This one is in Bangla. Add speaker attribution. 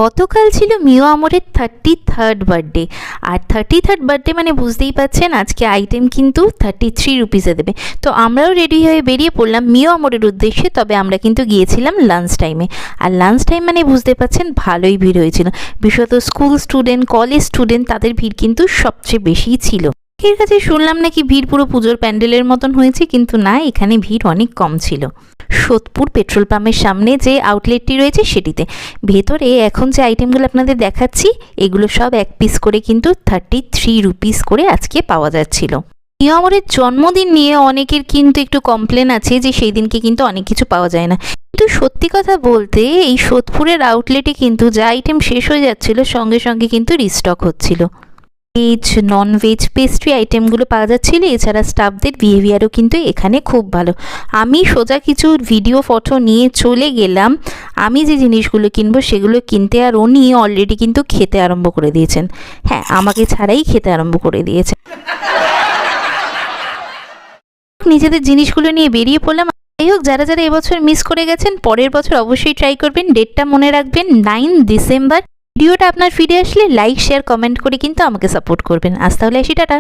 Speaker 1: গতকাল ছিল মিও আমরের 33rd বার্থডে। আর 33rd বার্থডে মানে বুঝতেই পাচ্ছেন আজকে আইটেম কিন্তু 33 রুপিসে দেবে। তো আমরাও রেডি হয়ে বেরিয়ে পড়লাম মিও আমরের উদ্দেশ্যে। তবে আমরা কিন্তু গিয়েছিলাম লাঞ্চ টাইমে। আর লাঞ্চ টাইম মানে বুঝতে পাচ্ছেন ভালোই ভিড় হয়েছিল, বিশেষত স্কুল স্টুডেন্ট, কলেজ স্টুডেন্ট, তাদের ভিড় কিন্তু সবচেয়ে বেশিই ছিল। এর কাছে শুনলাম নাকি ভিড় পুরো পুজোর প্যান্ডেলের মতন হয়েছে, কিন্তু না, এখানে ভিড় অনেক কম ছিল। সোদপুর পেট্রোল পাম্পের সামনে যে আউটলেটটি রয়েছে সেটিতে ভেতরে এখন যে আইটেমগুলো আপনাদের দেখাচ্ছি এগুলো সব এক পিস করে কিন্তু 33 রুপিস করে আজকে পাওয়া যাচ্ছিল। মিও আমরের জন্মদিন নিয়ে অনেকের কিন্তু একটু কমপ্লেন আছে যে সেই দিনকে কিন্তু অনেক কিছু পাওয়া যায় না, কিন্তু সত্যি কথা বলতে এই সোদপুরের আউটলেটে কিন্তু যা আইটেম শেষ হয়ে যাচ্ছিল সঙ্গে সঙ্গে কিন্তু রিস্টক হচ্ছিল। ভেজ, নন ভেজ, পেস্ট্রি আইটেমগুলো পাওয়া যাচ্ছিল। এছাড়া স্টাফদের বিহেভিয়ারও কিন্তু এখানে খুব ভালো। আমি সোজা কিছু ভিডিও ফটো নিয়ে চলে গেলাম আমি যে জিনিসগুলো কিনবো সেগুলো কিনতে, আর উনি অলরেডি কিন্তু খেতে আরম্ভ করে দিয়েছেন। হ্যাঁ, আমাকে ছাড়াই খেতে আরম্ভ করে দিয়েছেন। নিজেদের জিনিসগুলো নিয়ে বেরিয়ে পড়লাম। যাই হোক, যারা যারা এবছর মিস করে গেছেন পরের বছর অবশ্যই ট্রাই করবেন। ডেটটা মনে রাখবেন, 9 ডিসেম্বর। ভিডিওটা আপনার ফিরে আসলে লাইক, শেয়ার, কমেন্ট করে কিন্তু আমাকে সাপোর্ট করবেন। আজ তাহলে আসি, টাটা।